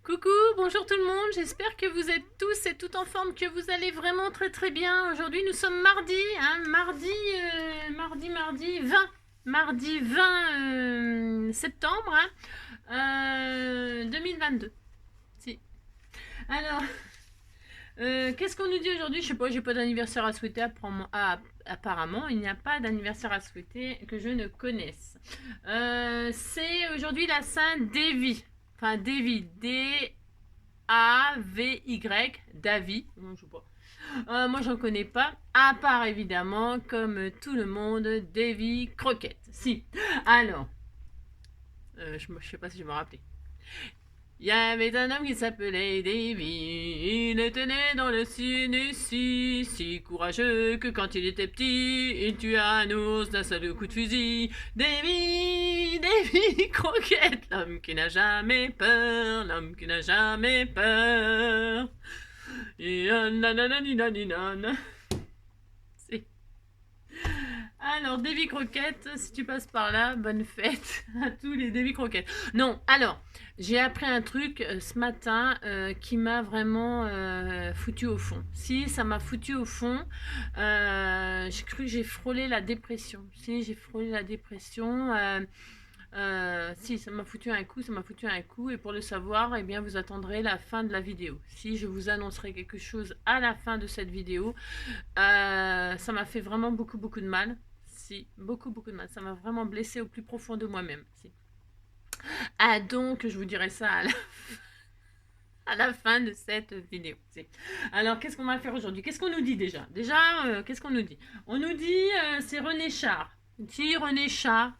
Coucou, bonjour tout le monde, j'espère que vous êtes tous et toutes en forme, que vous allez vraiment très bien. Aujourd'hui nous sommes mardi, mardi 20, mardi 20 septembre 2022. Si. Alors, qu'est-ce qu'on nous dit aujourd'hui? Je sais pas, j'ai pas d'anniversaire à souhaiter, apparemment il n'y a pas d'anniversaire à souhaiter que je ne connaisse. C'est aujourd'hui la Sainte Davy. Enfin, Davy, D-A-V-Y, Davy, non, je sais pas. Moi, j'en connais pas, à part évidemment, comme tout le monde, Davy Crockett. Si. Alors, je sais pas si je me rappelais. Il y avait un homme qui s'appelait Davy, il était né dans le Tennessee, si courageux que quand il était petit, il tua un ours d'un seul coup de fusil. Davy Crockett, l'homme qui n'a jamais peur, l'homme qui n'a jamais peur. C'est... Alors, Davy Crockett, si tu passes par là, bonne fête à tous les Davy Crockett. Non, alors, j'ai appris un truc ce matin qui m'a vraiment foutu au fond. Si, ça m'a foutu au fond. J'ai cru que j'ai frôlé la dépression. Si, j'ai frôlé la dépression. Si, ça m'a foutu un coup, et pour le savoir, eh bien, vous attendrez la fin de la vidéo. Si, je vous annoncerai quelque chose à la fin de cette vidéo. Ça m'a fait vraiment beaucoup de mal. Si, beaucoup de mal. Ça m'a vraiment blessé au plus profond de moi-même. Si. Ah, donc, je vous dirai ça à la fin de cette vidéo. Si. Alors, qu'est-ce qu'on va faire aujourd'hui? Qu'est-ce qu'on nous dit déjà? Qu'est-ce qu'on nous dit? On nous dit, c'est René Char. Si, René Char.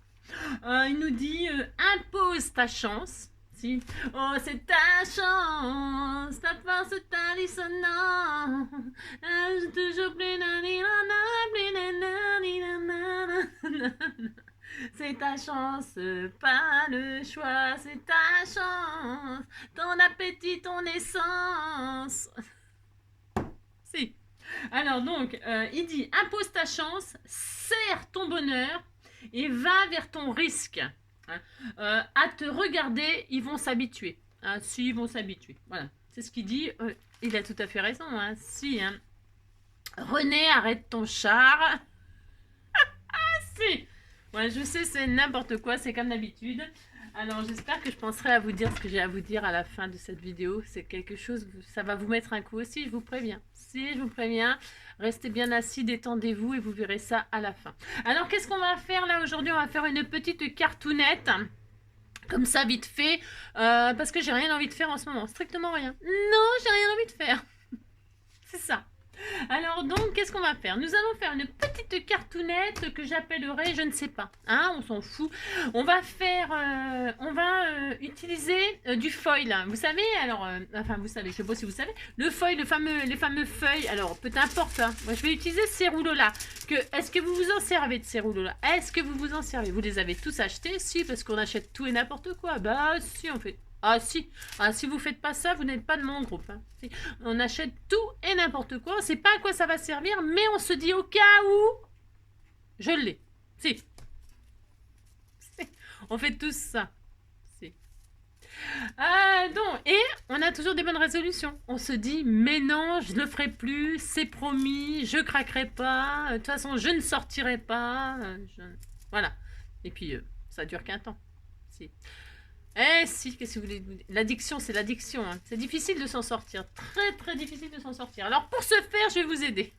Il nous dit, impose ta chance. Si. Oh, c'est ta chance, ta force, ta dissonance. Toujours plus c'est ta chance, pas le choix, c'est ta chance, ton appétit, ton essence. Si. Alors donc, il dit, impose ta chance, serre ton bonheur et va vers ton risque. À te regarder, ils vont s'habituer. Si, ils vont s'habituer. Voilà, c'est ce qu'il dit. Il a tout à fait raison. Si. René, arrête ton char. Si. Ouais, je sais, c'est n'importe quoi, c'est comme d'habitude. Alors, j'espère que je penserai à vous dire ce que j'ai à vous dire à la fin de cette vidéo. C'est quelque chose, ça va vous mettre un coup aussi, je vous préviens. Si, je vous préviens, restez bien assis, détendez-vous et vous verrez ça à la fin. Alors, qu'est-ce qu'on va faire là aujourd'hui? On va faire une petite cartoonette. Comme ça, vite fait, parce que j'ai rien envie de faire en ce moment. Strictement rien. Non, j'ai rien envie de faire. C'est ça. Alors donc, qu'est-ce qu'on va faire? Nous allons faire une petite cartoonette que j'appellerai, je ne sais pas, on s'en fout. On va faire, utiliser du foil. Vous savez, alors, enfin vous savez, je sais pas si vous savez, le foil, les fameux feuilles. Alors, peu importe. Moi, je vais utiliser ces rouleaux-là. Est-ce que vous vous en servez de ces rouleaux-là? Est-ce que vous vous en servez? Vous les avez tous achetés? Si, parce qu'on achète tout et n'importe quoi. Bah si, on fait. Ah si, si vous faites pas ça, vous n'êtes pas de mon groupe. Si. On achète tout et n'importe quoi, on sait pas à quoi ça va servir, mais on se dit au cas où, je l'ai. Si. On fait tous ça. Si. Et on a toujours des bonnes résolutions. On se dit, mais non, je ne le ferai plus, c'est promis, je craquerai pas, de toute façon, je ne sortirai pas. Voilà. Et puis, ça dure qu'un temps. Si. Eh si, qu'est-ce que vous voulez dire? L'addiction, c'est l'addiction. C'est difficile de s'en sortir. Très difficile de s'en sortir. Alors pour ce faire, je vais vous aider.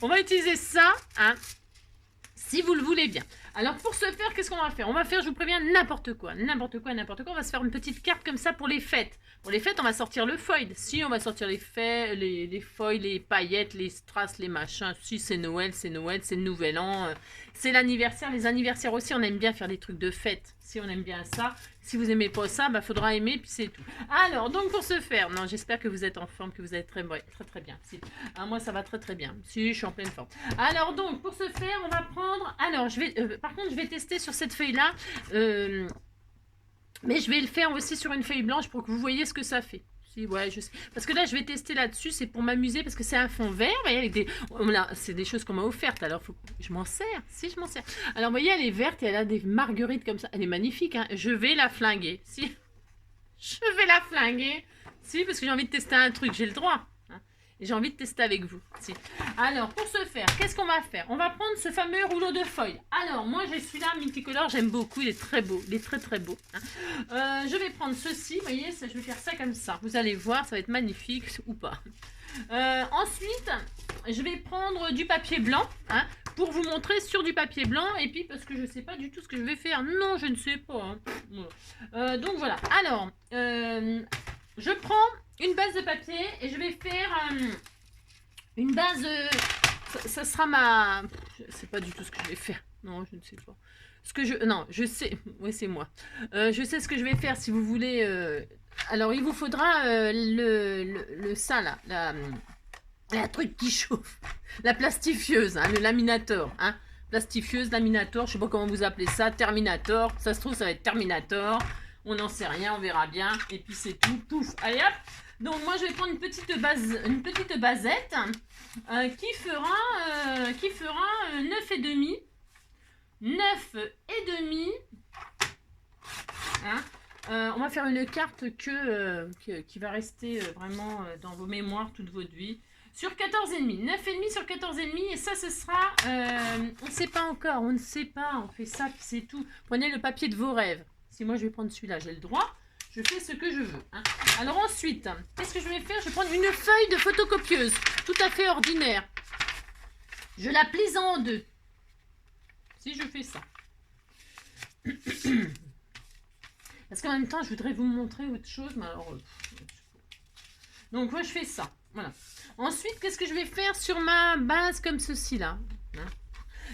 On va utiliser ça, si vous le voulez bien. Alors pour ce faire, qu'est-ce qu'on va faire? On va faire, je vous préviens, n'importe quoi. On va se faire une petite carte comme ça pour les fêtes. Pour les fêtes, on va sortir le foil. Si, on va sortir les foils, les paillettes, les strass, les machins. Si, c'est Noël, c'est le Nouvel An. C'est l'anniversaire. Les anniversaires aussi, on aime bien faire des trucs de fête. Si on aime bien ça. Si vous aimez pas ça, faudra aimer, puis c'est tout. Alors, donc pour ce faire, non, j'espère que vous êtes en forme, que vous êtes très bien. Si. Moi, ça va très bien. Si, je suis en pleine forme. Alors, donc, pour ce faire, on va prendre... Alors, par contre, je vais tester sur cette feuille-là. Mais je vais le faire aussi sur une feuille blanche pour que vous voyez ce que ça fait. Si, ouais, je sais. Parce que là, je vais tester là-dessus, c'est pour m'amuser, parce que c'est un fond vert, vous voyez, avec des... c'est des choses qu'on m'a offertes, alors je m'en sers, si je m'en sers. Alors, vous voyez, elle est verte et elle a des marguerites comme ça, elle est magnifique, Je vais la flinguer, si. Je vais la flinguer. Si, parce que j'ai envie de tester un truc, j'ai le droit. Hein. Et j'ai envie de tester avec vous. Si. Alors, pour ce faire, qu'est-ce qu'on va faire? On va prendre ce fameux rouleau de feuilles. Alors, moi, j'ai celui-là, multicolore, j'aime beaucoup, il est très beau. Il est très, très beau. Hein. Je vais prendre ceci, vous voyez, je vais faire ça comme ça. Vous allez voir, ça va être magnifique ou pas. Ensuite, je vais prendre du papier blanc, hein, pour vous montrer sur du papier blanc. Et puis, parce que je ne sais pas du tout ce que je vais faire. Non, je ne sais pas. Hein. Donc, voilà. Alors, je prends une base de papier et je vais faire une base... ça sera ma... Je ne sais pas du tout ce que je vais faire. Non, je ne sais pas. Non, je sais. Oui, c'est moi. Je sais ce que je vais faire si vous voulez... Alors, il vous faudra ça, là. La truc qui chauffe. La plastifieuse, hein, le laminator. Hein. Plastifieuse, laminator, je sais pas comment vous appelez ça. Terminator. Ça se trouve, ça va être Terminator. On n'en sait rien, on verra bien. Et puis, c'est tout. Pouf. Allez, hop. Donc, moi, je vais prendre une petite basette qui fera 9,5. 9,5. Hein. On va faire une carte qui va rester vraiment dans vos mémoires toute votre vie. Sur 14,5. 9,5 sur 14,5. Et ça, ce sera... on ne sait pas encore. On ne sait pas. On fait ça, puis c'est tout. Prenez le papier de vos rêves. Si moi, je vais prendre celui-là, j'ai le droit. Je fais ce que je veux. Hein. Alors ensuite, qu'est-ce que je vais faire? Je vais prendre une feuille de photocopieuse. Tout à fait ordinaire. Je la plie en deux. Si je fais ça. Parce qu'en même temps, je voudrais vous montrer autre chose. Mais alors, donc, moi, je fais ça. Voilà. Ensuite, qu'est-ce que je vais faire sur ma base comme ceci, là? Hein,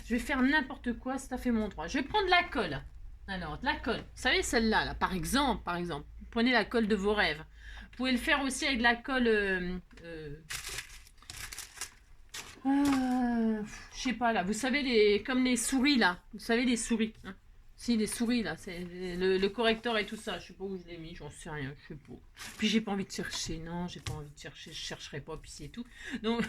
je vais faire n'importe quoi, ça fait mon droit. Je vais prendre la colle. Alors, de la colle. Vous savez, celle-là, là, par exemple. Prenez la colle de vos rêves. Vous pouvez le faire aussi avec de la colle... je sais pas, là. Vous savez, comme les souris, là. Vous savez, les souris. Hein. Si, les souris, là, c'est le correcteur et tout ça. Je sais pas où je l'ai mis, j'en sais rien, je sais pas. Puis j'ai pas envie de chercher, non, j'ai pas envie de chercher, je chercherai pas, puis c'est tout. Donc,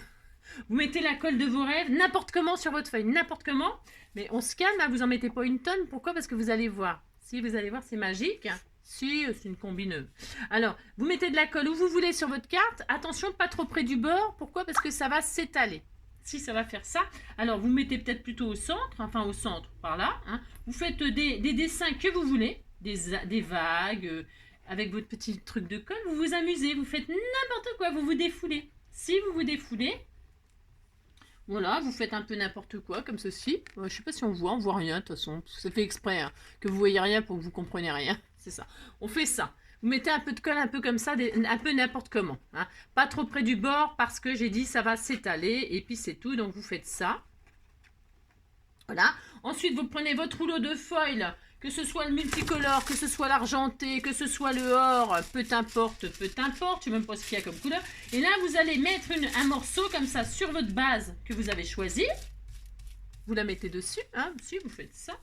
vous mettez la colle de vos rêves, n'importe comment sur votre feuille, n'importe comment. Mais on se calme, là, vous en mettez pas une tonne. Pourquoi? Parce que vous allez voir. Si, vous allez voir, c'est magique. Si, c'est une combineuse. Alors, vous mettez de la colle où vous voulez sur votre carte. Attention, pas trop près du bord. Pourquoi? Parce que ça va s'étaler. Si ça va faire ça, alors vous mettez peut-être plutôt au centre, enfin au centre, par là. Hein. Vous faites des dessins que vous voulez, des vagues, avec votre petit truc de colle. Vous vous amusez, vous faites n'importe quoi, vous vous défoulez. Si vous vous défoulez, voilà, vous faites un peu n'importe quoi, comme ceci. Je ne sais pas si on voit rien, de toute façon. Ça fait exprès, hein, que vous voyez rien pour que vous compreniez rien. C'est ça. On fait ça. Vous mettez un peu de colle, un peu comme ça, un peu n'importe comment. Hein. Pas trop près du bord parce que j'ai dit ça va s'étaler et puis c'est tout. Donc vous faites ça. Voilà. Ensuite, vous prenez votre rouleau de foil, que ce soit le multicolore, que ce soit l'argenté, que ce soit le or, peu importe, je ne sais même pas ce qu'il y a comme couleur. Et là, vous allez mettre un morceau comme ça sur votre base que vous avez choisi. Vous la mettez dessus. Hein, si, vous faites ça.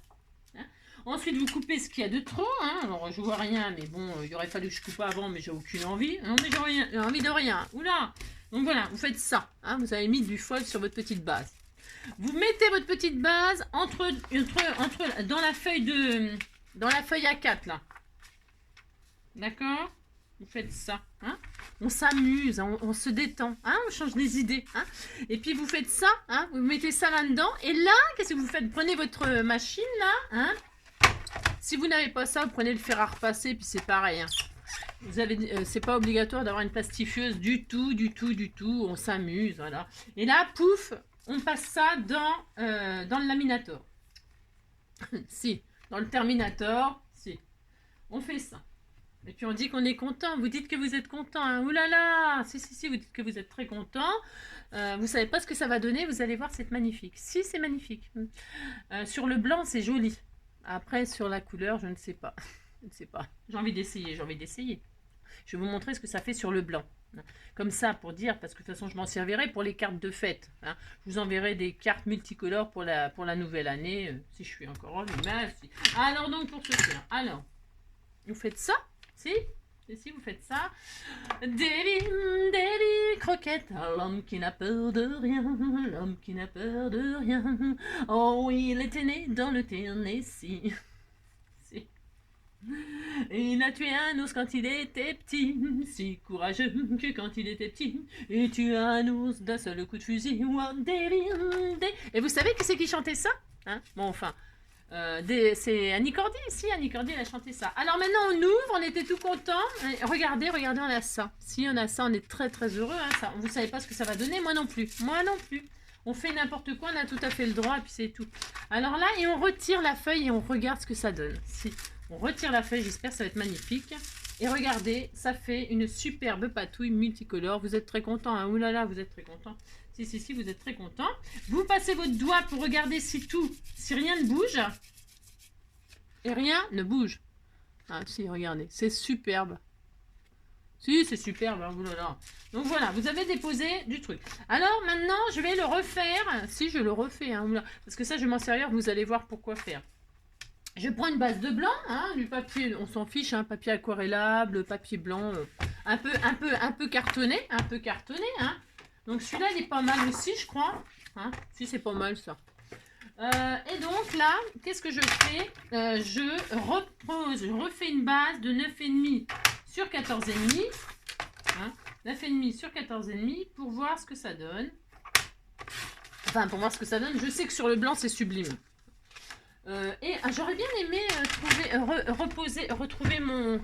Ensuite, vous coupez ce qu'il y a de trop. Hein. Alors, je vois rien, mais bon, il aurait fallu que je coupe avant, mais j'ai aucune envie. Non, mais j'ai envie de rien. Oula. Donc voilà, vous faites ça. Hein. Vous avez mis du foil sur votre petite base. Vous mettez votre petite base dans la feuille A4, là. D'accord? Vous faites ça. Hein. On s'amuse, on se détend. Hein. On change des idées. Hein. Et puis, vous faites ça. Hein. Vous mettez ça là-dedans. Et là, qu'est-ce que vous faites? Prenez votre machine, là. Hein. Si vous n'avez pas ça, vous prenez le fer à repasser, puis c'est pareil. Hein. C'est pas obligatoire d'avoir une plastifieuse du tout. On s'amuse, voilà. Et là, pouf, on passe ça dans le laminator. Si, dans le Terminator, si. On fait ça. Et puis on dit qu'on est content. Vous dites que vous êtes content. Hein. Ouh là là, si, vous dites que vous êtes très content. Vous savez pas ce que ça va donner. Vous allez voir, c'est magnifique. Si, c'est magnifique. Sur le blanc, c'est joli. Après, sur la couleur, je ne sais pas. Je ne sais pas. J'ai envie d'essayer. Je vais vous montrer ce que ça fait sur le blanc. Comme ça, pour dire, parce que de toute façon, je m'en servirai pour les cartes de fête. Hein. Je vous enverrai des cartes multicolores pour la nouvelle année, si je suis encore en l'image. Si. Alors, donc, pour ce faire, alors, vous faites ça, si? Et si vous faites ça, Davy Croquette, l'homme qui n'a peur de rien, l'homme qui n'a peur de rien. Oh, il était né dans le Tennessee. Si. Et il a tué un ours quand il était petit, si courageux que quand il était petit. Et tu as un ours d'un seul coup de fusil. Et vous savez qui c'est qui chantait ça, hein? Bon, enfin, c'est Annie Cordy. Si, Annie Cordy, elle a chanté ça. Alors maintenant, on ouvre, on était tout contents. Regardez, regardez, on a ça. Si, on a ça, on est très très heureux. Hein, ça. Vous savez pas ce que ça va donner, moi non plus. Moi non plus. On fait n'importe quoi, on a tout à fait le droit, et puis c'est tout. Alors là, et on retire la feuille et on regarde ce que ça donne. Si. On retire la feuille, j'espère que ça va être magnifique. Et regardez, ça fait une superbe patouille multicolore. Vous êtes très content, hein? Ouh là là, vous êtes très content. Si, vous êtes très content. Vous passez votre doigt pour regarder si rien ne bouge. Et rien ne bouge. Ah si, regardez, c'est superbe. Si, c'est superbe, hein, ouh là là. Donc voilà, vous avez déposé du truc. Alors maintenant, je vais le refaire. Si, je le refais, hein, parce que ça, je vais m'en servir, vous allez voir pourquoi faire. Je prends une base de blanc, hein, du papier, on s'en fiche, hein, papier aquarellable, papier blanc, un peu cartonné, hein. Donc celui-là, il est pas mal aussi, je crois. Hein. Si, c'est pas mal ça. Et donc là, qu'est-ce que je fais? Je refais une base de 9,5 sur 14,5. Hein, 9,5 sur 14,5 pour voir ce que ça donne. Enfin, pour voir ce que ça donne. Je sais que sur le blanc, c'est sublime. Et j'aurais bien aimé retrouver mon...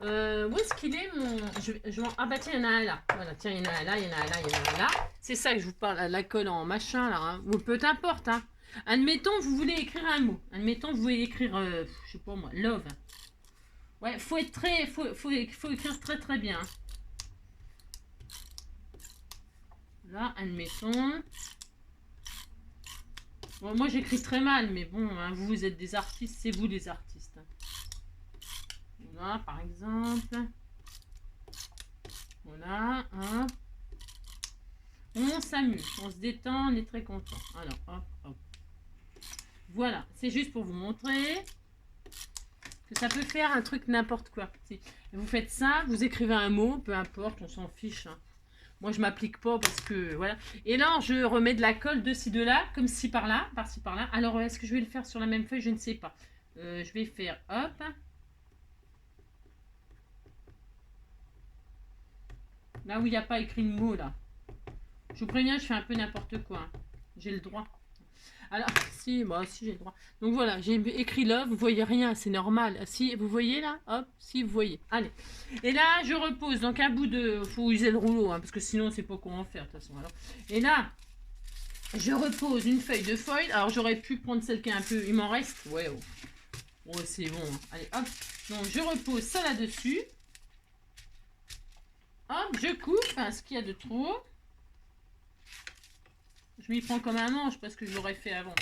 où est-ce qu'il est mon... Ah bah tiens, il y en a un là. Voilà, tiens, il y en a un là, il y en a un là, il y en a un là. C'est ça que je vous parle, la colle en machin là. Hein. Ou peu importe. Hein. Admettons, vous voulez écrire un mot. Admettons, vous voulez écrire, je sais pas moi, love. Ouais, faut être très... Faut écrire très très bien. Là, admettons... Bon, moi j'écris très mal, mais bon, hein, vous êtes des artistes, c'est vous les artistes. Voilà, par exemple. Voilà, hein. On s'amuse, on se détend, on est très content. Alors, hop, hop. Voilà, c'est juste pour vous montrer que ça peut faire un truc n'importe quoi. Si vous faites ça, vous écrivez un mot, peu importe, on s'en fiche. Hein. Moi, je m'applique pas parce que, voilà. Et là, je remets de la colle de ci, de là, comme ci, par là, par-ci, par-là. Alors, est-ce que je vais le faire sur la même feuille? Je ne sais pas. Je vais faire, hop. Là où il n'y a pas écrit de mot, là. Je vous préviens, je fais un peu n'importe quoi. Hein. J'ai le droit. Alors, si, moi aussi j'ai le droit. Donc voilà, j'ai écrit love, vous voyez rien, c'est normal. Si, vous voyez là? Hop, si, vous voyez. Allez. Et là, je repose. Donc un bout de... faut user le rouleau, hein, parce que sinon, c'est pas comment faire, de toute façon. Alors. Et là, je repose une feuille de foil. Alors, j'aurais pu prendre celle qui est un peu... Il m'en reste? Ouais, oh. Oh, c'est bon. Hein. Allez, hop. Donc, je repose ça là-dessus. Hop, je coupe hein, ce qu'il y a de trop. Je m'y prends comme un manche parce que je l'aurais fait avant.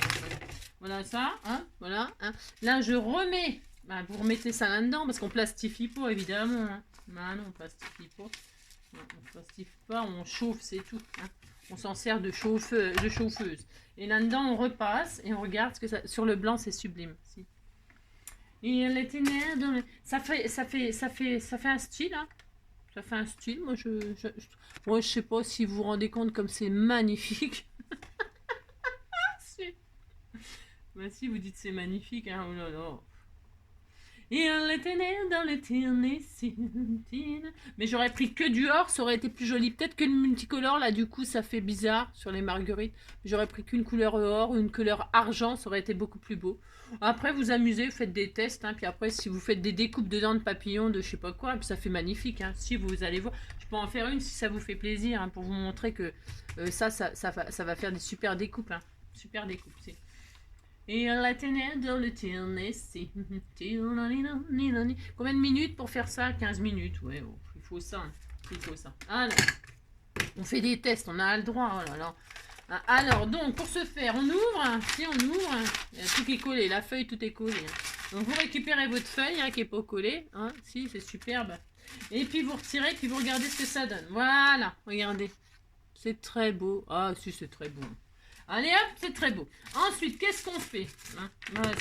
Voilà ça, hein, voilà. Hein. Là, je remets. Bah, vous remettez ça là-dedans parce qu'on plastifie pas, évidemment. Hein. Bah, non, on plastifie pas. Non, on plastifie pas, on chauffe, c'est tout. Hein. On s'en sert de chauffeuse. Et là-dedans, on repasse et on regarde ce que ça. Sur le blanc, c'est sublime. Si. Et elle était née dans le... Ça fait un style, hein. Ça fait un style. Moi, je sais pas si vous vous rendez compte comme c'est magnifique. Bah si, vous dites c'est magnifique, hein, oh là là. Et elle était née dans l'éternité. Mais j'aurais pris que du or, ça aurait été plus joli. Peut-être que le multicolore, là, du coup, ça fait bizarre sur les marguerites. J'aurais pris qu'une couleur or ou une couleur argent, ça aurait été beaucoup plus beau. Après, vous amusez, vous faites des tests, hein, puis après, si vous faites des découpes dedans de papillons, de je sais pas quoi, puis ça fait magnifique. Hein. Si vous allez voir, je peux en faire une si ça vous fait plaisir, hein, pour vous montrer que ça va faire des super découpes. Hein. Super découpes, c'est... Et la ténèbre dans le Tennessee. Combien de minutes pour faire ça? 15 minutes. Ouais, oh, il faut ça. Hein. Il faut ça. Alors, on fait des tests, on a le droit. Oh là là. Alors, donc, pour ce faire, on ouvre. Hein. Si on ouvre, hein. Tout est collé. La feuille, tout est collé. Hein. Donc, vous récupérez votre feuille hein, qui n'est pas collée. Hein. Si, c'est superbe. Et puis, vous retirez, puis vous regardez ce que ça donne. Voilà, regardez. C'est très beau. Ah, si, c'est très beau. Allez hop, c'est très beau. Ensuite, qu'est-ce qu'on fait hein?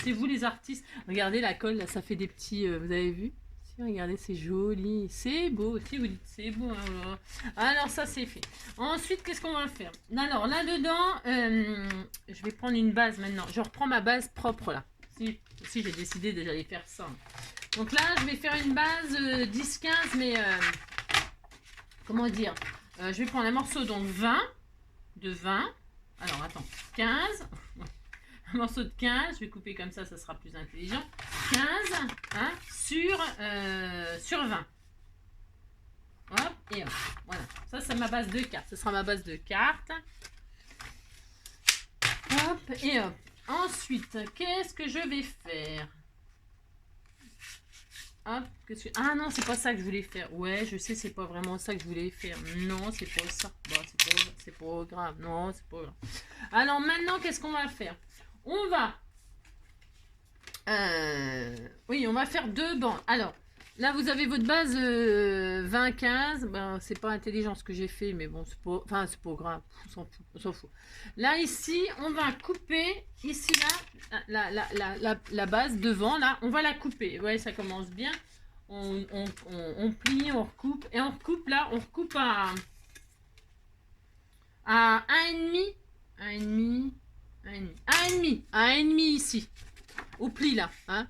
C'est vous les artistes. Regardez la colle, là, ça fait des petits... vous avez vu? Si, regardez, c'est joli. C'est beau. Si vous dites c'est beau. Hein, alors, ça, c'est fait. Ensuite, qu'est-ce qu'on va faire? Alors, là-dedans, je vais prendre une base maintenant. Je reprends ma base propre, là. Si j'ai décidé de j'allais faire ça. Donc là, je vais faire une base 10-15, mais comment dire, je vais prendre un morceau, donc 20, de 20. Alors, attends, 15. Un morceau de 15, je vais couper comme ça sera plus intelligent. 15 hein, sur 20. Hop, et hop. Voilà. Ça, c'est ma base de cartes. Ce sera ma base de cartes. Hop, et hop. Ensuite, qu'est-ce que je vais faire? Hop, ah non, c'est pas ça que je voulais faire. Ouais, je sais, c'est pas vraiment ça que je voulais faire. Non, c'est pas ça. Bon, c'est pas grave. Non, c'est pas grave. Alors maintenant, qu'est-ce qu'on va faire? On va... oui, on va faire 2 bandes. Alors, là, vous avez votre base 20-15. Ben, c'est pas intelligent ce que j'ai fait, mais bon, c'est pas... Enfin, c'est pas grave. On s'en fout. Là, ici, on va couper, ici, là, la base devant, là, on va la couper. Vous voyez, ça commence bien. On plie, on recoupe. Et on recoupe, là, on recoupe à 1,5. 1,5. 1,5 ici. Au pli, là. Hein.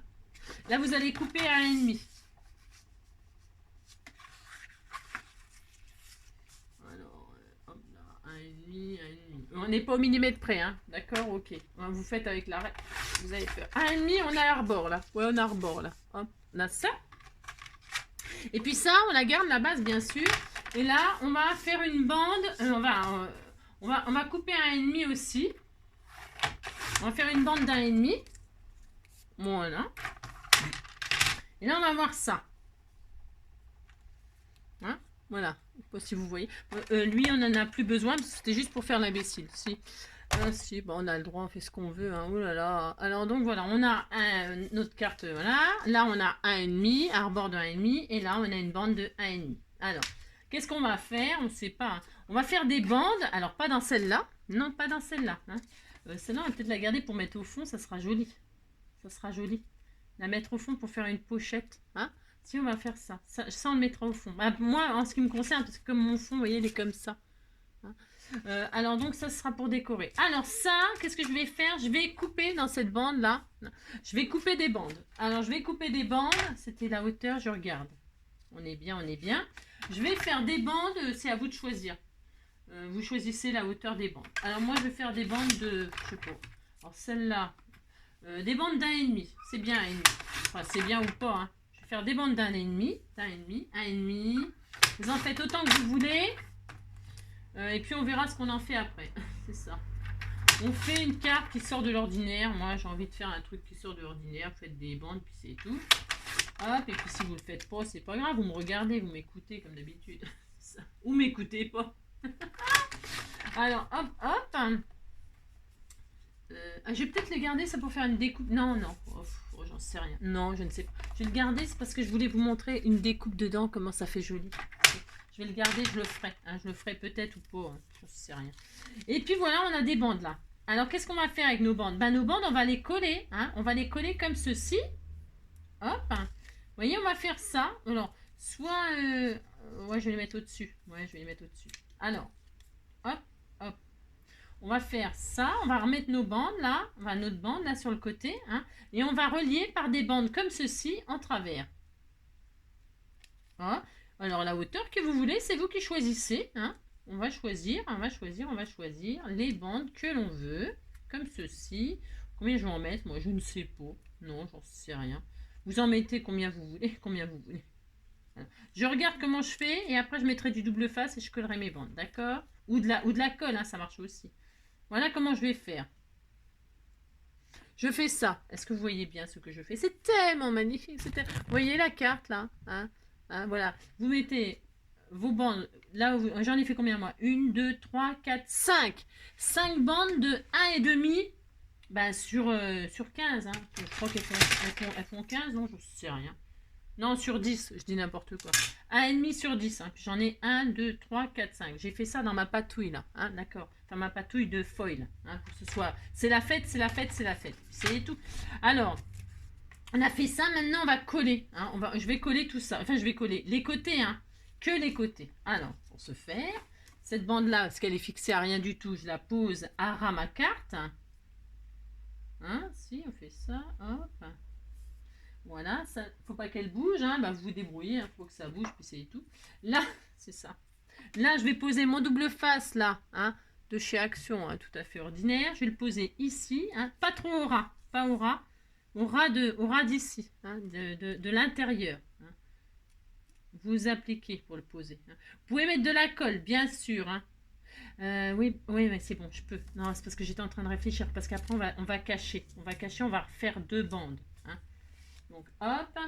Là, vous allez couper à 1,5. Alors, hop là, 1,5. On n'est pas au millimètre près, hein. D'accord, ok. Vous faites avec l'arrêt. Vous avez peur. 1,5, on a arbor, là. Ouais, on a arbor, là. Hop, on a ça. Et puis ça, on la garde, la base, bien sûr. Et là, on va faire une bande. On va couper à 1,5 aussi. On va faire une bande d'1,5. Voilà. Et là, on va voir ça. Hein, voilà. Je sais pas si vous voyez. Lui, on n'en a plus besoin parce que c'était juste pour faire l'imbécile. Si. Si, bon, on a le droit, on fait ce qu'on veut. Hein. Oh là là. Alors, donc, voilà. On a notre carte. Voilà. Là, on a 1,5, arbor de 1,5. Et là, on a une bande de 1,5. Alors, qu'est-ce qu'on va faire? On ne sait pas. Hein. On va faire des bandes. Alors, pas dans celle-là. Non, pas dans celle-là. Hein. Celle-là, on va peut-être la garder pour mettre au fond. Ça sera joli. Ça sera joli. La mettre au fond pour faire une pochette. Hein. Si on va faire ça. Ça, on le mettra au fond. Bah, moi, en ce qui me concerne, parce que comme mon fond, vous voyez, il est comme ça. Hein. Alors, donc, ça sera pour décorer. Alors, ça, qu'est-ce que je vais faire? Je vais couper dans cette bande-là. Je vais couper des bandes. Alors, je vais couper des bandes. C'était la hauteur, je regarde. On est bien, on est bien. Je vais faire des bandes. C'est à vous de choisir. Vous choisissez la hauteur des bandes. Alors, moi, je vais faire des bandes de... Je sais pas. Alors, celle-là... des bandes d'1,5. C'est bien 1,5. Enfin, c'est bien ou pas. Hein. Je vais faire des bandes d'1,5. 1,5. Vous en faites autant que vous voulez. Et puis, on verra ce qu'on en fait après. C'est ça. On fait une carte qui sort de l'ordinaire. Moi, j'ai envie de faire un truc qui sort de l'ordinaire. Vous faites des bandes, puis c'est tout. Hop, et puis si vous ne le faites pas, c'est pas grave. Vous me regardez, vous m'écoutez comme d'habitude. Ou m'écoutez pas. Alors, hop, hop. Je vais peut-être les garder, ça pour faire une découpe. Non, non, oh, j'en sais rien. Non, je ne sais pas. Je vais le garder, c'est parce que je voulais vous montrer une découpe dedans, comment ça fait joli. Je vais le garder, je le ferai. Hein, je le ferai peut-être ou pas, hein, je ne sais rien. Et puis voilà, on a des bandes là. Alors, qu'est-ce qu'on va faire avec nos bandes? Ben, nos bandes, on va les coller. Hein, on va les coller comme ceci. Hop. Hein. Vous voyez, on va faire ça. Alors, soit... ouais, je vais les mettre au-dessus. Ouais, je vais les mettre au-dessus. Alors, hop, hop. On va faire ça, on va remettre nos bandes là, on va notre bande là sur le côté, hein, et on va relier par des bandes comme ceci en travers. Voilà. Alors la hauteur que vous voulez, c'est vous qui choisissez. Hein. On va choisir les bandes que l'on veut, comme ceci. Combien je vais en mettre? Moi je ne sais pas. Non, j'en sais rien. Vous en mettez combien vous voulez, Voilà. Je regarde comment je fais et après je mettrai du double face et je collerai mes bandes, d'accord? Ou de la colle, hein, ça marche aussi. Voilà comment je vais faire. Je fais ça. Est-ce que vous voyez bien ce que je fais? C'est tellement magnifique. Vous voyez la carte là, hein, hein, voilà. Vous mettez vos bandes. Là, j'en ai fait combien moi? 1, 2, 3, 4, 5. 5 bandes de 1,5 ben, sur 15. Hein. Je crois qu'elles font 15. Non, je ne sais rien. Non, sur 10, je dis n'importe quoi. 1,5 sur 10. Hein. J'en ai 1, 2, 3, 4, 5. J'ai fait ça dans ma patouille, là. Hein, d'accord. Enfin, ma patouille de foil. Hein, pour que ce soit... C'est la fête, c'est la fête, c'est la fête. C'est tout. Alors, on a fait ça. Maintenant, on va coller. Hein, je vais coller tout ça. Enfin, je vais coller les côtés. Hein, que les côtés. Alors, pour ce faire, cette bande-là, parce qu'elle est fixée à rien du tout, je la pose à ras ma carte. Hein, si, on fait ça, hop. Voilà, ça, faut pas qu'elle bouge, hein, bah vous vous débrouillez, hein, faut que ça bouge, puis c'est tout. Là, c'est ça. Là, je vais poser mon double face, là, hein, de chez Action, hein, tout à fait ordinaire. Je vais le poser ici, hein, pas trop au ras, pas au ras d'ici, hein, de l'intérieur. Hein. Vous appliquez pour le poser. Hein. Vous pouvez mettre de la colle, bien sûr. Hein. Oui, oui, mais c'est bon, je peux. Non, c'est parce que j'étais en train de réfléchir, parce qu'après, on va cacher. On va refaire 2 bandes. Hein. Donc, hop.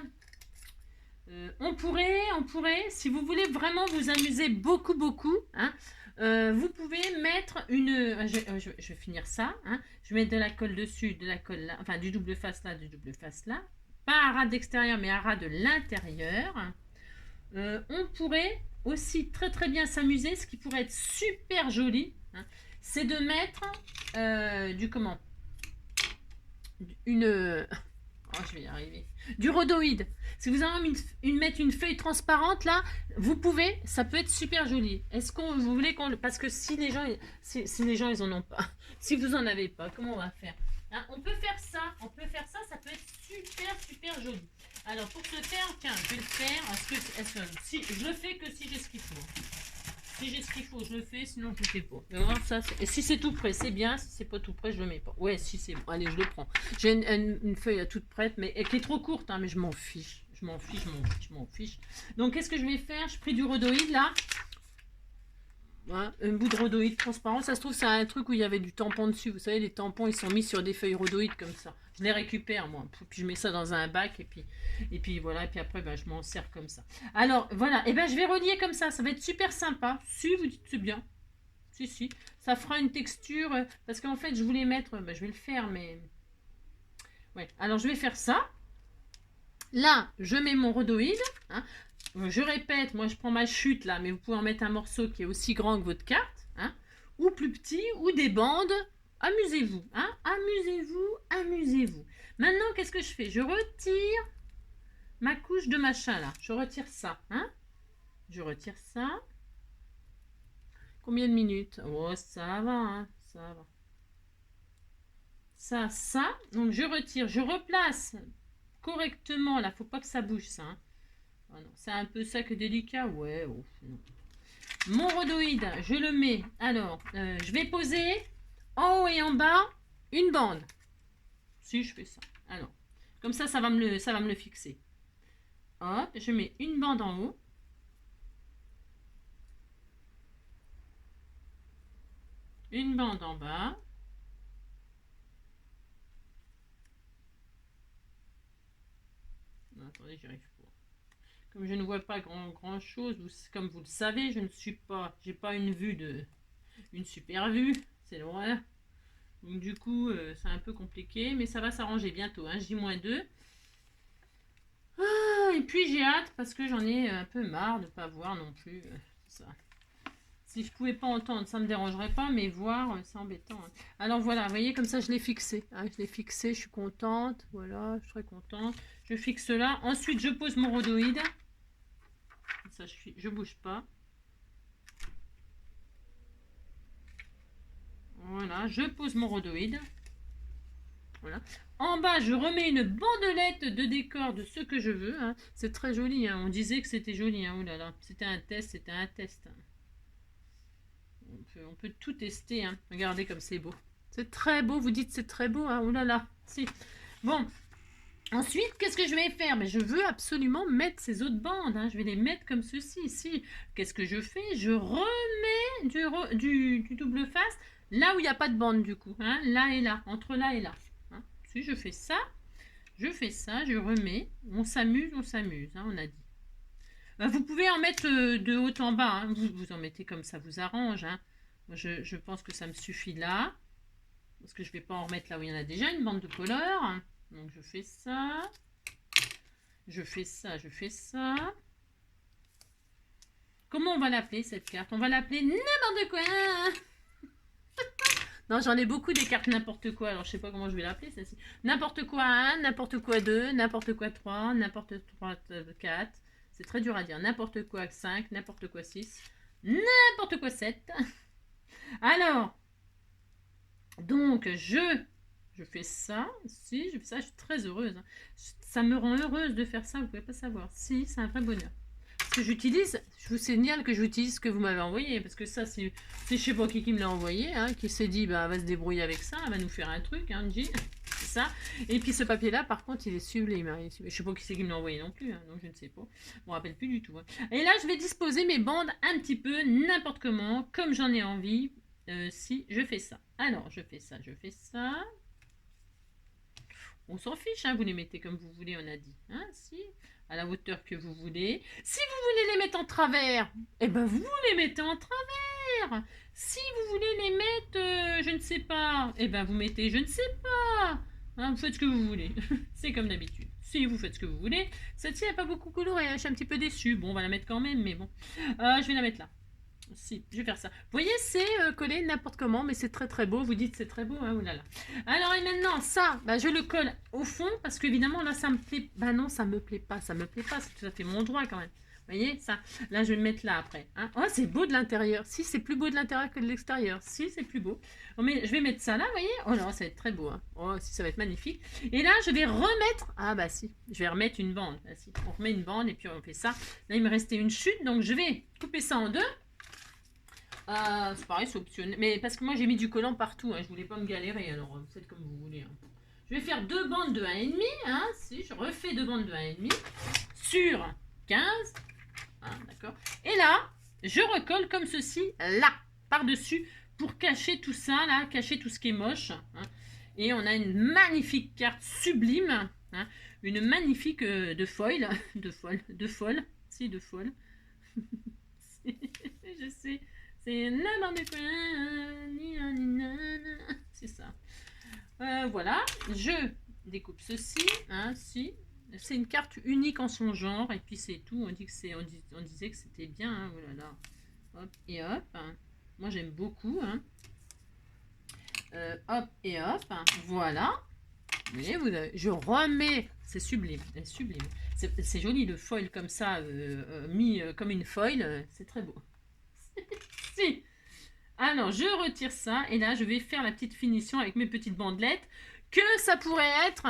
On pourrait, si vous voulez vraiment vous amuser beaucoup, beaucoup, hein, vous pouvez mettre une... je vais finir ça. Hein, je vais mettre de la colle dessus, de la colle là, enfin du double face là, du double face là. Pas à ras d'extérieur, mais à ras de l'intérieur. On pourrait aussi très très bien s'amuser. Ce qui pourrait être super joli, hein, c'est de mettre du comment une... Oh, je vais y arriver. Du rhodoïde. Si vous avez envie de mettre une feuille transparente là, vous pouvez, ça peut être super joli. Est-ce qu'on vous voulez qu'on... Parce que si les gens, si les gens ils en ont pas, si vous en avez pas, comment on va faire? Hein, on peut faire ça, ça peut être super super joli. Alors pour ce faire, tiens, je vais le faire. Si je le fais que si j'ai ce qu'il faut. Si j'ai ce qu'il faut, je le fais, sinon je le fais pas. Alors, ça, et si c'est tout prêt, c'est bien. Si c'est pas tout prêt, je le mets pas. Ouais, si c'est bon. Allez, je le prends. J'ai une feuille toute prête, mais qui est trop courte, hein, mais je m'en fiche. Je m'en fiche, je m'en fiche. Donc, qu'est-ce que je vais faire? Je pris du rhodoïde là. Voilà, un bout de rhodoïde transparent. Ça se trouve, c'est un truc où il y avait du tampon dessus. Vous savez, les tampons, ils sont mis sur des feuilles rhodoïdes comme ça. Je les récupère, moi. Puis je mets ça dans un bac. Et puis voilà. Et puis après, ben, je m'en sers comme ça. Alors, voilà. Et ben, je vais relier comme ça. Ça va être super sympa. Si vous dites c'est bien. Si, si. Ça fera une texture. Parce qu'en fait, je voulais mettre... Ben, je vais le faire, mais... Ouais. Alors, je vais faire ça. Là, je mets mon rhodoïde. Hein. Je répète, moi je prends ma chute là, mais vous pouvez en mettre un morceau qui est aussi grand que votre carte, hein, ou plus petit, ou des bandes. Amusez-vous, hein, amusez-vous, amusez-vous. Maintenant, qu'est-ce que je fais? Je retire ma couche de machin là. Je retire ça, hein. Je retire ça. Combien de minutes? Oh, ça va, hein, ça va. Ça. Donc je retire, je replace correctement là. Faut pas que ça bouge ça. Hein. Oh c'est un peu sec et délicat, ouais. Oh, non. Mon rhodoïde, je le mets. Alors, je vais poser en haut et en bas une bande. Si je fais ça. Alors, comme ça, ça va me le fixer. Hop, je mets une bande en haut. Une bande en bas. Non, attendez, j'y arrive pas. Comme je ne vois pas grand chose, comme vous le savez, je ne suis pas, j'ai pas une super vue, c'est loin. Donc du coup, c'est un peu compliqué, mais ça va s'arranger bientôt. Hein, J-2. Ah, et puis j'ai hâte parce que j'en ai un peu marre de ne pas voir non plus ça. Si je pouvais pas entendre, ça me dérangerait pas, mais voir, c'est embêtant. Hein. Alors voilà, vous voyez, comme ça je l'ai fixé. Hein, je l'ai fixé, je suis contente. Voilà, je suis très contente. Je fixe là. Ensuite, je pose mon rhodoïde. Ça, je bouge pas. Voilà, je pose mon rhodoïde. Voilà. En bas, je remets une bandelette de décor de ce que je veux. Hein. C'est très joli. Hein. On disait que c'était joli. Hein. Oh là là, c'était un test, c'était un test. On peut tout tester. Hein. Regardez comme c'est beau. C'est très beau. Vous dites c'est très beau. Hein. Oh là là. Si. Bon. Ensuite, qu'est-ce que je vais faire? Mais je veux absolument mettre ces autres bandes. Hein. Je vais les mettre comme ceci ici. Qu'est-ce que je fais? Je remets du double face là où il n'y a pas de bande du coup. Hein. Là et là. Entre là et là. Hein. Si je fais ça, je remets. On s'amuse, hein, on a dit. Vous pouvez en mettre de haut en bas. Hein. Vous en mettez comme ça vous arrange. Hein. Moi, je pense que ça me suffit là. Parce que je ne vais pas en remettre là où il y en a déjà une bande de couleur. Donc je fais ça. Je fais ça. Comment on va l'appeler cette carte? On va l'appeler n'importe quoi. Non, j'en ai beaucoup des cartes n'importe quoi. Alors je sais pas comment je vais l'appeler celle-ci. N'importe quoi 1, n'importe quoi 2, n'importe quoi 3, n'importe quoi 4. C'est très dur à dire. N'importe quoi 5, n'importe quoi 6, n'importe quoi 7. Alors, donc je je fais ça. Si, je fais ça, je suis très heureuse. Hein. Ça me rend heureuse de faire ça, vous pouvez pas savoir. Si, c'est un vrai bonheur. Parce que j'utilise, je vous signale que j'utilise ce que vous m'avez envoyé. Parce que ça, c'est je sais pas qui me l'a envoyé, hein, qui s'est dit, bah, elle va se débrouiller avec ça, elle va nous faire un truc, hein, c'est ça. Et puis ce papier-là, par contre, il est sublime. Hein. Je sais pas qui c'est qui me l'a envoyé non plus, hein, donc je ne sais pas. Je me rappelle plus du tout. Hein. Et là, je vais disposer mes bandes un petit peu n'importe comment, comme j'en ai envie. Si je fais ça. Alors, je fais ça, je fais ça. On s'en fiche, hein, vous les mettez comme vous voulez, on a dit. Hein, si, à la hauteur que vous voulez. Si vous voulez les mettre en travers, eh ben vous les mettez en travers. Si vous voulez les mettre, je ne sais pas, eh ben vous mettez, je ne sais pas. Hein, vous faites ce que vous voulez. C'est comme d'habitude. Si vous faites ce que vous voulez. Celle-ci n'a pas beaucoup coloré, hein, je suis un petit peu déçue. Bon, on va la mettre quand même, mais bon. Je vais la mettre là. Si, je vais faire ça. Vous voyez, c'est collé n'importe comment, mais c'est très très beau. Vous dites c'est très beau, hein, oulala. Alors, et maintenant, ça, bah, je le colle au fond, parce qu'évidemment, là, ça me plaît. Bah non, ça me plaît pas, c'est tout à fait mon droit quand même. Vous voyez, ça, là, je vais le mettre là après. Hein. Oh, c'est beau de l'intérieur. Si, c'est plus beau de l'intérieur que de l'extérieur. Si, c'est plus beau. Oh, mais je vais mettre ça là, vous voyez. Oh là, ça va être très beau. Hein. Oh, si, ça va être magnifique. Et là, je vais remettre. Ah, bah si, je vais remettre une bande. Bah, si. On remet une bande et puis on fait ça. Là, il me restait une chute, donc je vais couper ça en deux. C'est pareil, c'est optionnel. Mais parce que moi j'ai mis du collant partout, hein. Je voulais pas me galérer, alors faites comme vous voulez. Hein. Je vais faire deux bandes de 1,5. Hein. Si, je refais deux bandes de 1,5 sur 15. Hein, d'accord. Et là, je recolle comme ceci, là, par-dessus, pour cacher tout ça, là, cacher tout ce qui est moche. Hein. Et on a une magnifique carte sublime. Hein. Une magnifique de foil. De folle. Si, de folle. Je sais. C'est n'importe quoi. C'est ça. Voilà. Je découpe ceci. Hein, si. C'est une carte unique en son genre. Et puis c'est tout. On disait que c'était bien. Hein, voilà. Hop et hop. Hein. Moi j'aime beaucoup. Hein. Hop et hop. Hein. Voilà. Je remets. C'est sublime. C'est sublime. C'est joli le foil comme ça. Mis comme une foil. C'est très beau. Si. Alors, je retire ça. Et là, je vais faire la petite finition avec mes petites bandelettes. Que ça pourrait être...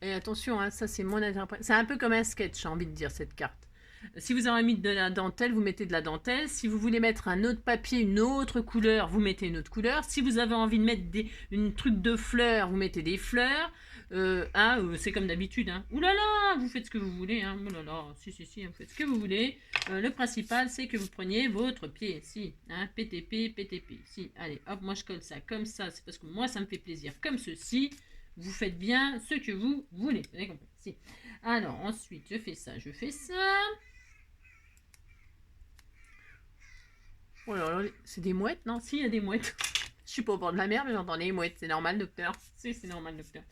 Et attention, hein, ça c'est mon interprétation. C'est un peu comme un sketch, j'ai envie de dire, cette carte. Si vous avez mis de la dentelle, vous mettez de la dentelle. Si vous voulez mettre un autre papier, une autre couleur, vous mettez une autre couleur. Si vous avez envie de mettre une truc de fleurs, vous mettez des fleurs. C'est comme d'habitude. Hein. Ouh là là, vous faites ce que vous voulez. Hein. Ouh là là, si, vous faites ce que vous voulez. Le principal, c'est que vous preniez votre pied. Si, hein, PTP, PTP. Si, allez, hop, moi je colle ça comme ça. C'est parce que moi, ça me fait plaisir. Comme ceci, vous faites bien ce que vous voulez. Vous avez compris. Si. Alors, ensuite, je fais ça, je fais ça. Oh là là, c'est des mouettes, non? Si, il y a des mouettes. Je suis pas au bord de la mer, mais j'entends les mouettes. C'est normal, docteur. Si, c'est normal, docteur.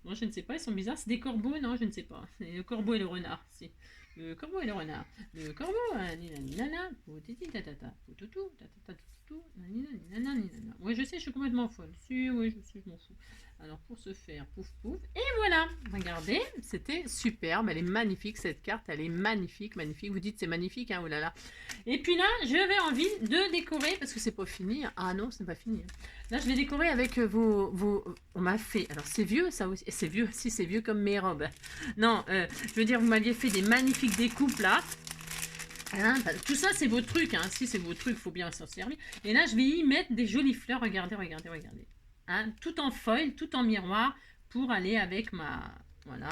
Moi, je ne sais pas, ils sont bizarres. C'est des corbeaux, non? Je ne sais pas. C'est le corbeau et le renard. Si. Le corbeau et le renard. Le corbeau, nanana, oui, je sais, je suis complètement folle. Si, oui, je sais, je m'en fous. Alors, pour ce faire, pouf, pouf. Et voilà, regardez, c'était superbe. Elle est magnifique, cette carte. Elle est magnifique, magnifique. Vous dites, c'est magnifique, hein, oh là là. Et puis là, j'avais envie de décorer, parce que c'est pas fini. Ah non, c'est pas fini. Là, je vais décorer avec vos... On m'a fait... Alors, c'est vieux, ça aussi. C'est vieux, si, c'est vieux comme mes robes. Non, je veux dire, vous m'aviez fait des magnifiques découpes, là. Hein, tout ça, c'est vos trucs. Hein. Si, c'est vos trucs, il faut bien s'en servir. Et là, je vais y mettre des jolies fleurs. Regardez, regardez, regardez. Hein, tout en foil, tout en miroir, pour aller avec ma... Voilà.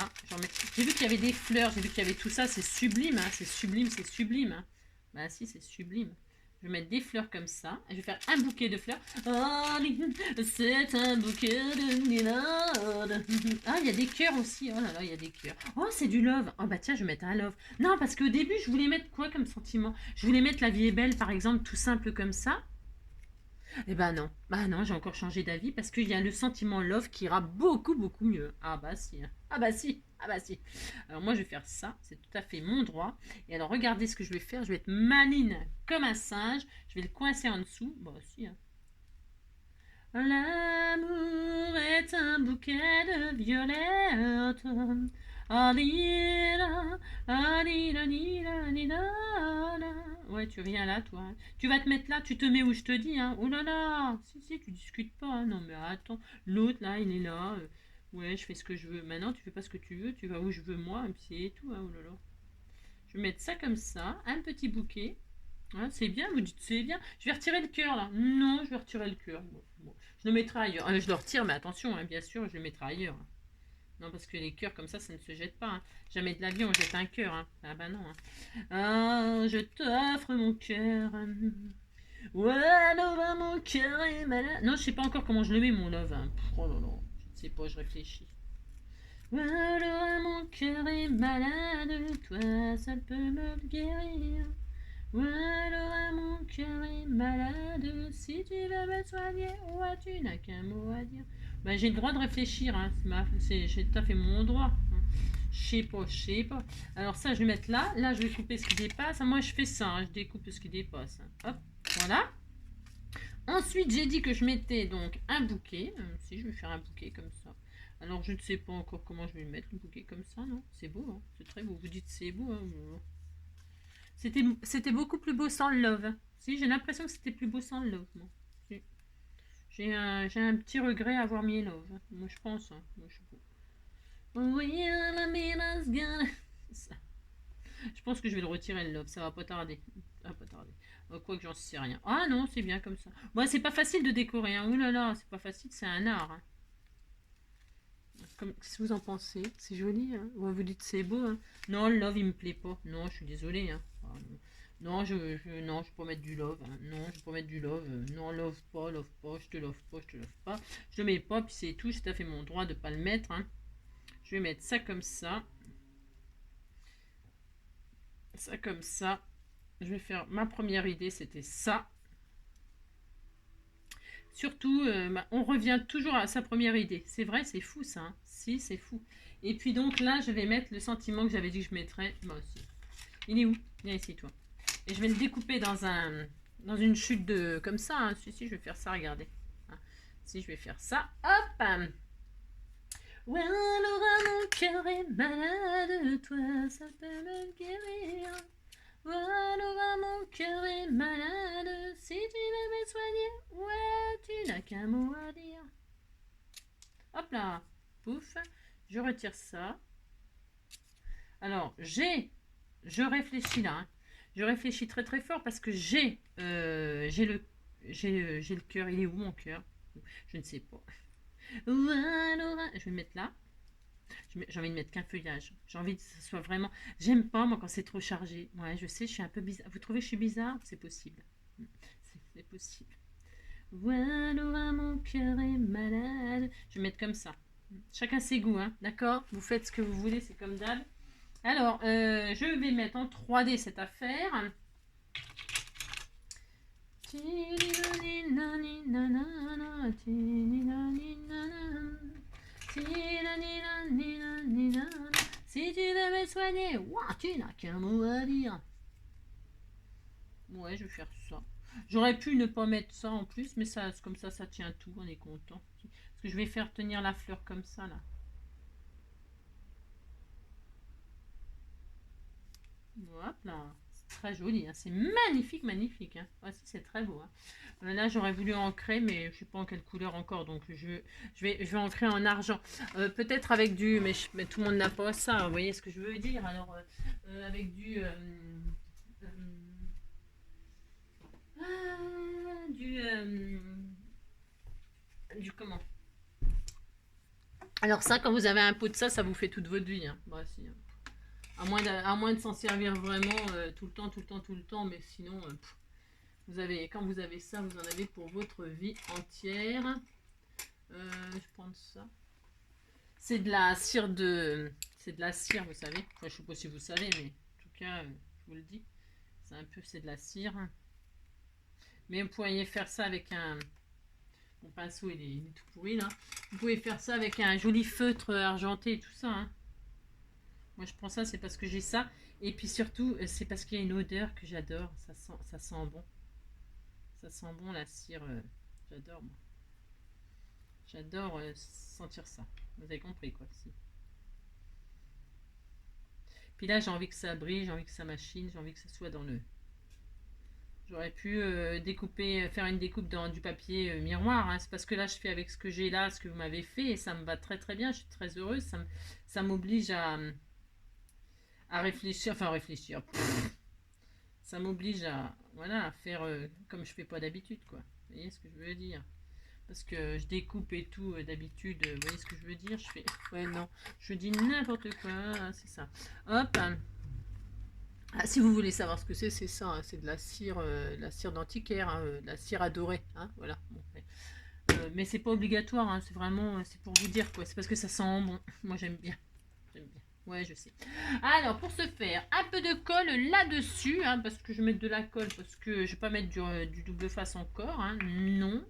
J'ai vu qu'il y avait des fleurs, j'ai vu qu'il y avait tout ça. C'est sublime, hein. C'est sublime, c'est sublime. Hein. Bah si, c'est sublime. Je vais mettre des fleurs comme ça. Et je vais faire un bouquet de fleurs. Oh, c'est un bouquet de lilas. Ah, il y a des cœurs aussi. Oh là là, il y a des cœurs. Oh, c'est du love. Oh bah tiens, je vais mettre un love. Non, parce qu'au début, je voulais mettre quoi comme sentiment? Je voulais mettre la vie est belle, par exemple, tout simple comme ça. Eh ben non. Bah non, j'ai encore changé d'avis parce qu'il y a le sentiment love qui ira beaucoup, beaucoup mieux. Ah bah si. Ah bah si. Ah bah si. Alors moi je vais faire ça, c'est tout à fait mon droit. Et alors regardez ce que je vais faire, je vais être maline comme un singe. Je vais le coincer en dessous. Bon si. Hein. L'amour est un bouquet de violettes. Ouais, ouais, tu viens là, toi. Hein. Tu vas te mettre là, tu te mets où je te dis, hein. Oh là là, si, tu discutes pas, hein. Non, mais attends, l'autre, là, il est là. Ouais, je fais ce que je veux. Maintenant, tu fais pas ce que tu veux, tu vas où je veux, moi, et puis c'est tout, hein. Oh là là. Je vais mettre ça comme ça, un petit bouquet. Hein, c'est bien, vous dites c'est bien. Je vais retirer le cœur, là. Non, je vais retirer le cœur. Bon. Je le mettrai ailleurs. Je le retire, mais attention, hein, bien sûr, je le mettrai ailleurs. Non, parce que les cœurs comme ça ne se jette pas. Hein. Jamais de la vie on jette un cœur. Hein. Ah bah non. Hein. Ah, je t'offre mon cœur. Ouais, love, mon cœur est malade. Non, je sais pas encore comment je le mets, mon love. Hein. Oh là là, je ne sais pas, je réfléchis. Ouais, love, mon cœur est malade. Toi, ça peut me le guérir. Ouais, love, mon cœur est malade. Si tu veux me soigner, ouais, tu n'as qu'un mot à dire. Bah, j'ai le droit de réfléchir, hein. J'ai tout à fait mon droit. Hein. Je sais pas. Alors ça, je vais mettre là. Là, je vais couper ce qui dépasse. Moi, je fais ça, hein. Je découpe ce qui dépasse. Hein. Hop, voilà. Ensuite, j'ai dit que je mettais donc un bouquet. Si, je vais faire un bouquet comme ça. Alors, je ne sais pas encore comment je vais le mettre, le bouquet comme ça, non? C'est beau, hein. C'est très beau. Vous dites c'est beau, hein. C'était beaucoup plus beau sans le love. Si, j'ai l'impression que c'était plus beau sans le love, moi. Si. J'ai un petit regret à avoir mis love. Moi, je pense. Hein. Moi, je... Oui, la menace gagne. Je pense que je vais le retirer le love. Ça va pas tarder. Ça va pas tarder. Quoi que j'en sais rien. Ah non, c'est bien comme ça. Bon, c'est pas facile de décorer. Hein. Ouh là là, c'est pas facile. C'est un art. Hein. Qu'est-ce que vous en pensez? C'est joli. Hein. Ouais, vous dites c'est beau. Hein. Non, le love, il me plaît pas. Non, je suis désolée. Hein. Ah, non, non, je peux pas mettre du love. Hein. Non, je peux pas mettre du love. Non, love pas, je te love pas, je te love pas. Je le mets pas, puis c'est tout. J'ai tout à fait mon droit de pas le mettre. Hein. Je vais mettre ça comme ça. Ça comme ça. Je vais faire ma première idée, c'était ça. Surtout, on revient toujours à sa première idée. C'est vrai, c'est fou ça. Hein. Si, c'est fou. Et puis donc là, je vais mettre le sentiment que j'avais dit que je mettrais. Moi aussi. Il est où? Viens ici, toi. Et je vais le découper dans une chute de comme ça. Hein. Si, je vais faire ça, regardez. Hein. Si, je vais faire ça. Hop. Ouais, Laura, mon cœur est malade. Toi, ça peut me guérir. Voilà, mon cœur est malade. Si tu veux me soigner, ouais, tu n'as qu'un mot à dire. Hop là, pouf, je retire ça. Alors, je réfléchis là. Hein. Je réfléchis très très fort parce que j'ai le cœur. Il est où mon cœur? Je ne sais pas. Je vais le mettre là. J'ai envie de mettre qu'un feuillage. J'ai envie que ce soit vraiment... J'aime pas, moi, quand c'est trop chargé. Ouais, je sais, je suis un peu bizarre. Vous trouvez que je suis bizarre? C'est possible. C'est possible. Voilà, mon cœur est malade. Je vais mettre comme ça. Chacun ses goûts, hein. D'accord? Vous faites ce que vous voulez, c'est comme d'hab. Alors, je vais mettre en 3D cette affaire. Si tu veux me soigner, wow, tu n'as qu'un mot à dire. Ouais, je vais faire ça. J'aurais pu ne pas mettre ça en plus, mais ça, comme ça tient tout, on est content. Parce que je vais faire tenir la fleur comme ça, là. Hop là. C'est très joli, hein. C'est magnifique, magnifique. Hein. Ouais, c'est très beau. Hein. Là, j'aurais voulu ancrer, mais je ne sais pas en quelle couleur encore, donc je vais ancrer en argent. Peut-être avec du... Mais tout le monde n'a pas ça, vous voyez ce que je veux dire. Alors, avec du... du comment? Alors ça, quand vous avez un pot de ça, ça vous fait toute votre vie. Hein. Bah, si, hein. À moins de s'en servir vraiment tout le temps, mais sinon, quand vous avez ça, vous en avez pour votre vie entière. Je prends ça. C'est de la cire c'est de la cire, vous savez. Enfin, je sais pas si vous savez, mais en tout cas, je vous le dis. C'est de la cire. Mais vous pourriez faire ça avec un... Mon pinceau, il est tout pourri, là. Vous pouvez faire ça avec un joli feutre argenté et tout ça, hein. Moi, je prends ça, c'est parce que j'ai ça. Et puis surtout, c'est parce qu'il y a une odeur que j'adore. Ça sent bon. Ça sent bon, la cire. J'adore, moi. J'adore sentir ça. Vous avez compris, quoi. Si. Puis là, j'ai envie que ça brille, j'ai envie que ça machine, j'ai envie que ça soit dans le... J'aurais pu découper, faire une découpe dans du papier miroir. Hein. C'est parce que là, je fais avec ce que j'ai là, ce que vous m'avez fait, et ça me va très très bien. Je suis très heureuse. Ça m'oblige à réfléchir, enfin réfléchir. Ça m'oblige à, voilà, à faire comme je fais pas d'habitude, quoi. Vous voyez ce que je veux dire? Parce que je découpe et tout d'habitude. Vous voyez ce que je veux dire? Je fais, ouais, non, je dis n'importe quoi. Hein, c'est ça. Hop. Ah, si vous voulez savoir ce que c'est ça, hein, c'est de la cire d'antiquaire, hein, de la cire adorée, hein, voilà. Bon, mais c'est pas obligatoire, hein, c'est vraiment, c'est pour vous dire quoi, c'est parce que ça sent bon. Moi j'aime bien, ouais je sais. Alors pour ce faire, un peu de colle là-dessus, hein, parce que je vais mettre de la colle, parce que je vais pas mettre du double face encore, hein, non.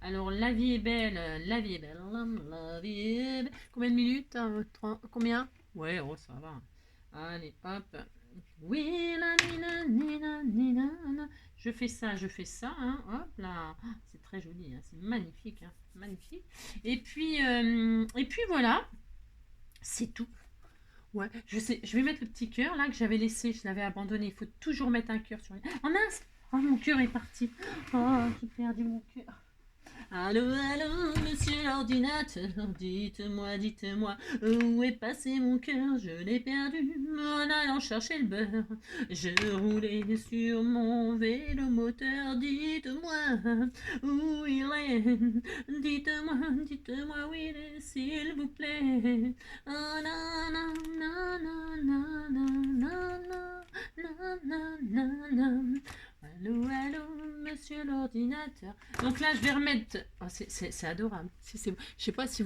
Alors la vie est belle, la vie est belle, la vie est belle. Combien de minutes? Hein, combien? Ouais, oh ça va. Allez, hop. Oui, la, nina, nina, nina, nina. Je fais ça, hein, hop là. Ah, c'est très joli, hein, c'est magnifique, hein, magnifique. Et puis voilà, c'est tout. Ouais, je sais, je vais mettre le petit cœur là que j'avais laissé, je l'avais abandonné. Il faut toujours mettre un cœur sur les... Oh mince! Oh, mon cœur est parti. Oh, j'ai perdu mon cœur. Allô, allô, monsieur l'ordinateur, dites-moi, où est passé mon cœur? Je l'ai perdu en allant chercher le beurre. Je roulais sur mon vélo moteur, dites-moi où il est. Dites-moi où il est, s'il vous plaît. Oh, non, non, non, non, non, non, non, non, non. Allô, allô, monsieur l'ordinateur. Donc là, je vais remettre... Oh, c'est adorable. Je sais pas si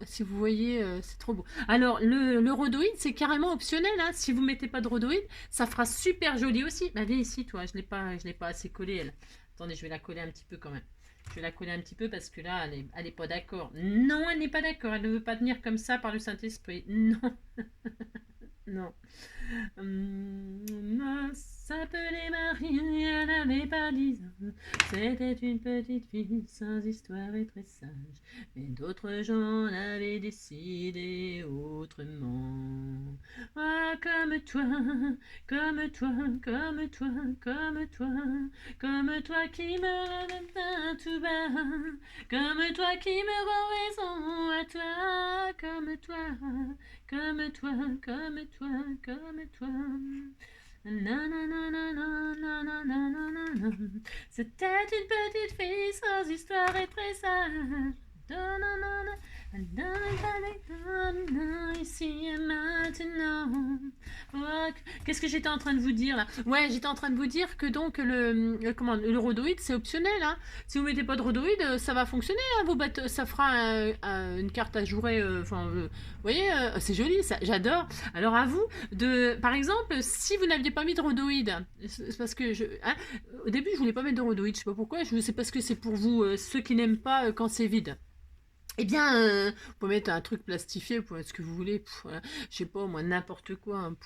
si vous voyez, c'est trop beau. Alors, le rhodoïde, c'est carrément optionnel. Hein. Si vous mettez pas de rhodoïde, ça fera super joli aussi. Bah, viens ici, toi. Je l'ai pas assez collée, elle. Attendez, je vais la coller un petit peu quand même. Je vais la coller un petit peu parce que là, elle est pas d'accord. Non, elle n'est pas d'accord. Elle ne veut pas tenir comme ça par le Saint-Esprit. Non. Non. S'appelait Marie, elle n'avait pas 10 ans. C'était une petite fille sans histoire et très sage. Mais d'autres gens l'avaient décidé autrement. Ah, comme toi, comme toi, comme toi, comme toi, comme toi qui me donne tout bas, comme toi qui me rend raison à toi, comme toi, comme toi, comme toi, comme toi. C'était une petite fille sans histoire et très sage. Ici et maintenant. Oh, qu'est-ce que j'étais en train de vous dire là? Ouais, j'étais en train de vous dire que donc le rhodoïde c'est optionnel. Hein. Si vous mettez pas de rhodoïde, ça va fonctionner. Hein, ça fera une carte à jouer. Vous voyez, c'est joli, j'adore. Alors à vous par exemple, si vous n'aviez pas mis de rhodoïde, c'est parce que au début je voulais pas mettre de rhodoïde, je sais pas pourquoi. C'est parce que c'est pour vous ceux qui n'aiment pas quand c'est vide. Eh bien, vous pouvez mettre un truc plastifié, vous pouvez mettre ce que vous voulez, voilà. Je sais pas, moi, n'importe quoi, hein.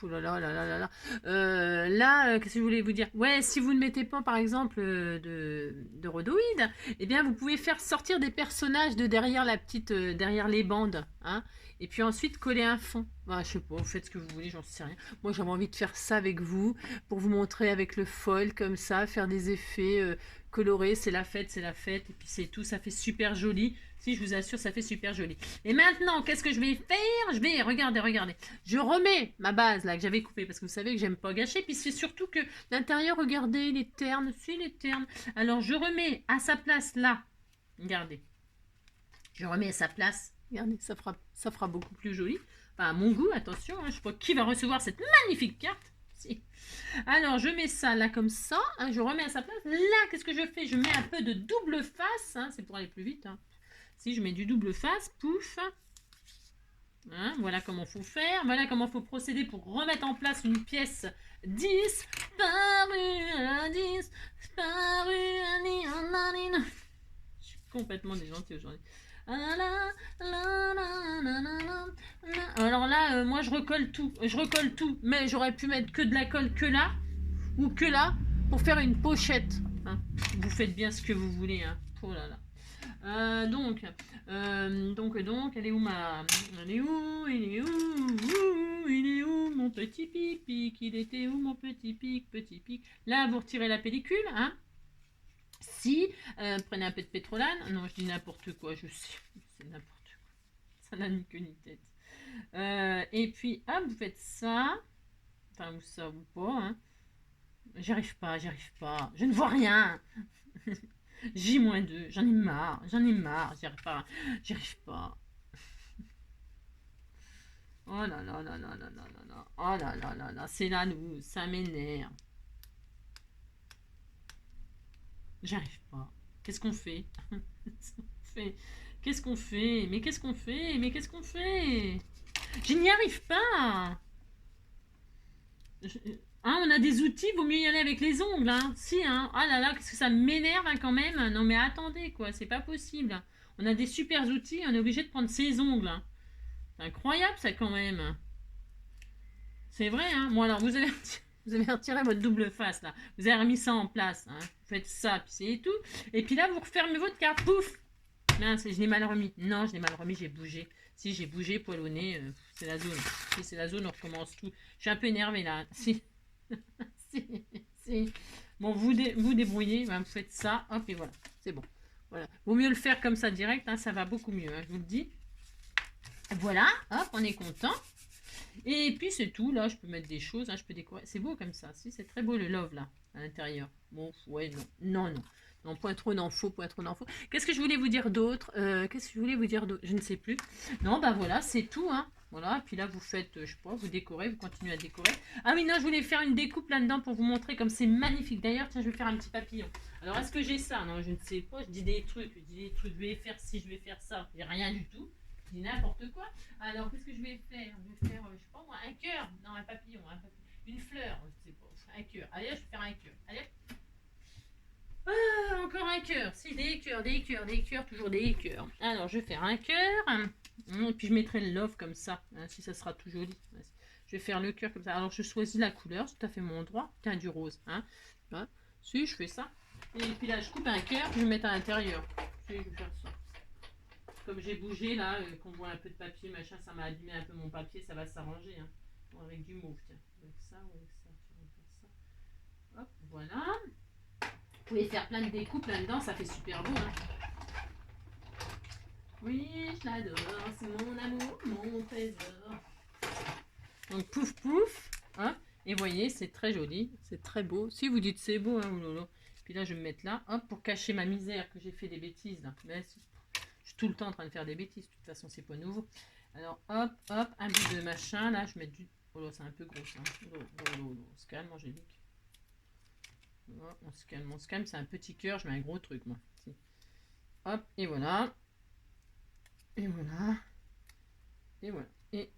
Là, qu'est-ce que je voulais vous dire? Ouais, si vous ne mettez pas, par exemple, de rhodoïde, eh bien, vous pouvez faire sortir des personnages de derrière derrière les bandes, hein, et puis ensuite coller un fond. Voilà, je sais pas, vous faites ce que vous voulez, j'en sais rien. Moi, j'avais envie de faire ça avec vous, pour vous montrer avec le foil, comme ça, faire des effets colorés, c'est la fête, et puis c'est tout, ça fait super joli. Si, je vous assure, ça fait super joli. Et maintenant, qu'est-ce que je vais faire? Regardez. Je remets ma base là que j'avais coupée parce que vous savez que j'aime pas gâcher. Puis c'est surtout que l'intérieur, regardez, les ternes. Alors, je remets à sa place là. Regardez. Je remets à sa place. Regardez, ça fera beaucoup plus joli. Enfin, à mon goût, attention. Hein, je sais pas qui va recevoir cette magnifique carte. Si. Alors, je mets ça là comme ça. Hein, je remets à sa place. Là, qu'est-ce que je fais? Je mets un peu de double face. Hein, c'est pour aller plus vite. Hein. Si je mets du double face, pouf. Hein, voilà comment il faut faire. Voilà comment il faut procéder pour remettre en place une pièce disparue. Je suis complètement déjantée aujourd'hui. Alors là, moi je recolle tout. Mais j'aurais pu mettre que de la colle que là. Ou que là. Pour faire une pochette. Hein. Vous faites bien ce que vous voulez. Hein. Oh là là. Donc, elle est où il est où mon petit pic, il était où mon petit pic, Là, vous retirez la pellicule, hein, Si, prenez un peu de pétrolane. Non, je dis n'importe quoi, je sais. C'est n'importe quoi. Ça n'a ni queue ni tête. Et puis, hop, vous faites ça. Enfin, ou ça ou pas. Hein. J'arrive pas, j'arrive pas. Je ne vois rien. J-2, j'en ai marre, j'y arrive pas. Oh là là là là là là là là. Oh là là là là, c'est la loose, ça m'énerve. J'arrive pas. Qu'est-ce qu'on fait? Qu'est-ce qu'on fait? Mais qu'est-ce qu'on fait? Mais qu'est-ce qu'on fait? Je n'y arrive pas. Je- Hein, on a des outils, vaut mieux y aller avec les ongles, hein. Si, hein. Ah là là, qu'est-ce que ça m'énerve hein, quand même. Non mais attendez, quoi, c'est pas possible. On a des super outils, on est obligé de prendre ses ongles. Hein. C'est incroyable ça quand même. C'est vrai, hein. Bon alors, vous avez retiré votre double face, là. Vous avez remis ça en place, hein. Vous faites ça, puis c'est tout. Et puis là, vous refermez votre carte, pouf. Mince, je l'ai mal remis. Non, je l'ai mal remis, j'ai bougé. Si, j'ai bougé, poil au nez, c'est la zone. Si, c'est la zone, on recommence tout. Je suis un peu énervée, là. Si. si, si. Bon, vous débrouillez, ben, vous faites ça, hop, et voilà. C'est bon. Voilà. Vaut mieux le faire comme ça direct, hein, ça va beaucoup mieux, hein, je vous le dis. Voilà, hop, on est content. Et puis c'est tout, là, je peux mettre des choses, hein, je peux décorer. C'est beau comme ça, si, c'est très beau le love, là, à l'intérieur. Bon, ouais, non, non, non. Non, point trop n'en faut, point trop n'en faut. Qu'est-ce que je voulais vous dire d'autre? Qu'est-ce que je voulais vous dire d'autre? Je ne sais plus. Non, bah voilà, c'est tout, hein. Voilà, puis là, vous faites, je sais pas, vous décorez, vous continuez à décorer. Ah oui, non, je voulais faire une découpe là-dedans pour vous montrer comme c'est magnifique. D'ailleurs, tiens, je vais faire un petit papillon. Alors, est-ce que j'ai ça? Non, je ne sais pas, je dis des trucs, je vais faire ci, je vais faire ça. J'ai rien du tout. Je dis n'importe quoi. Alors, qu'est-ce que je vais faire? Je vais faire, je sais pas moi, un cœur. Non, un papillon, une fleur, je sais pas. Un cœur. Allez, je vais faire un cœur. Allez. Ah, encore un cœur. Si, des cœurs, toujours des cœurs. Alors, je vais faire un cœur. Et puis, je mettrai le love comme ça, hein, si ça sera tout joli. Je vais faire le cœur comme ça. Alors, je choisis la couleur, c'est tout à fait mon droit. Tiens, du rose. Hein. Hein. Si, je fais ça. Et puis là, je coupe un cœur, je vais mettre à l'intérieur. Si, je vais faire ça. Comme j'ai bougé là, qu'on voit un peu de papier, machin, ça m'a abîmé un peu mon papier, ça va s'arranger. Hein. Bon, avec du mauve, tiens. Avec ça ou avec ça. On va faire ça. Hop, voilà. Vous pouvez faire plein de découpes là-dedans, ça fait super beau. Hein. Oui, je l'adore, c'est mon amour, mon trésor. Donc pouf pouf, hein, et voyez, c'est très joli, c'est très beau. Si vous dites c'est beau, hein, oulolo. Puis là, je vais me mettre là, hop, pour cacher ma misère que j'ai fait des bêtises là. Mais je suis tout le temps en train de faire des bêtises, de toute façon, c'est pas nouveau. Alors hop, hop, un bout de machin, là, je mets du. Oh là, c'est un peu gros ça. On se calme, Angélique. On se calme, c'est un petit cœur, je mets un gros truc moi. Hop, et voilà. Et voilà. Et voilà. Et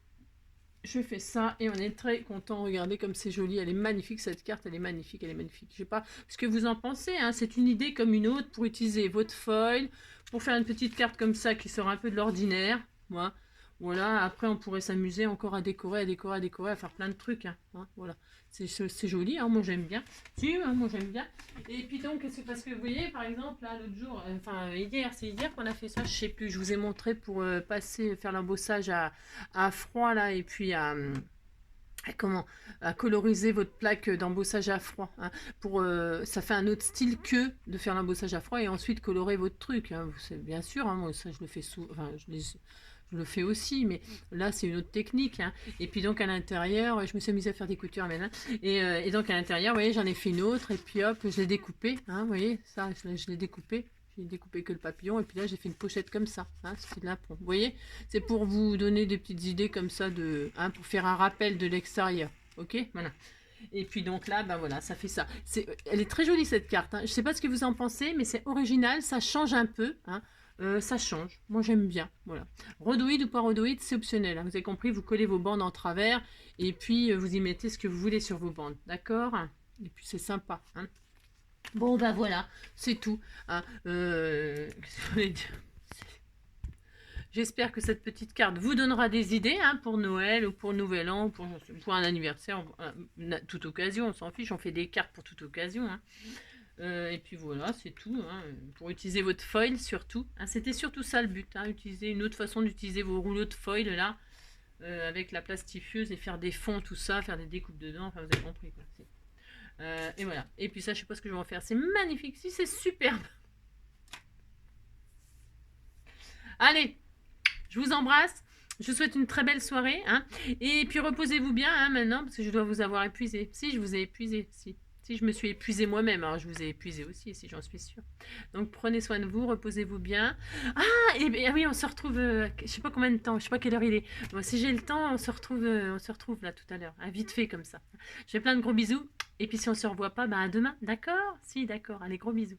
je fais ça et on est très content. Regardez comme c'est joli. Elle est magnifique cette carte. Elle est magnifique. Elle est magnifique. Je sais pas ce que vous en pensez. Hein. C'est une idée comme une autre pour utiliser votre foil. Pour faire une petite carte comme ça qui sort un peu de l'ordinaire. Voilà. Après, on pourrait s'amuser encore à décorer, à faire plein de trucs. Hein. Voilà. C'est joli. Hein. Moi, j'aime bien. Si, hein, moi, j'aime bien. Et puis donc, c'est parce que vous voyez, par exemple, là, l'autre jour, enfin, hier, c'est hier qu'on a fait ça. Je sais plus. Je vous ai montré pour faire l'embossage à froid, là, et puis à coloriser votre plaque d'embossage à froid. Hein, ça fait un autre style que de faire l'embossage à froid et ensuite colorer votre truc. Hein, bien sûr, hein, moi, ça, je le fais souvent. Enfin, je le fais aussi, mais là c'est une autre technique. Hein. Et puis donc à l'intérieur, je me suis amusée à faire des coutures maintenant. Et donc à l'intérieur, vous voyez, j'en ai fait une autre et puis hop, je l'ai découpé. Hein, vous voyez, ça, je l'ai découpé. J'ai découpé que le papillon et puis là j'ai fait une pochette comme ça. Hein, vous voyez, c'est pour vous donner des petites idées comme ça pour faire un rappel de l'extérieur. Ok, voilà. Et puis donc là, ben voilà, ça fait ça. Elle est très jolie cette carte. Hein. Je sais pas ce que vous en pensez, mais c'est original, ça change un peu. Hein. Ça change. Moi, j'aime bien. Voilà. Rhodoïde ou pas rhodoïde, c'est optionnel. Hein. Vous avez compris, vous collez vos bandes en travers et puis vous y mettez ce que vous voulez sur vos bandes. D'accord? Et puis c'est sympa. Hein. Bon, ben voilà, c'est tout. Hein. J'espère que cette petite carte vous donnera des idées hein, pour Noël ou pour Nouvel An, pour un anniversaire, toute occasion, on s'en fiche, on fait des cartes pour toute occasion. Hein. Et puis voilà, c'est tout. Hein, pour utiliser votre foil surtout. Hein, c'était surtout ça le but. Hein, utiliser une autre façon d'utiliser vos rouleaux de foil là, avec la plastifieuse et faire des fonds, tout ça, faire des découpes dedans. Enfin, vous avez compris. Quoi. Et voilà. Et puis ça, je sais pas ce que je vais en faire. C'est magnifique. Si, c'est superbe. Allez, je vous embrasse. Je vous souhaite une très belle soirée. Hein. Et puis reposez-vous bien hein, maintenant, parce que je dois vous avoir épuisé. Si, je vous ai épuisé. Si, je me suis épuisée moi-même. Alors je vous ai épuisé aussi, si j'en suis sûre. Donc prenez soin de vous, reposez-vous bien. Ah, et oui, on se retrouve, je sais pas combien de temps, je sais pas quelle heure il est. Bon, si j'ai le temps, on se retrouve là tout à l'heure. Hein, vite fait comme ça. Je fais plein de gros bisous. Et puis si on se revoit pas, bah à demain. D'accord? Si, d'accord. Allez, gros bisous.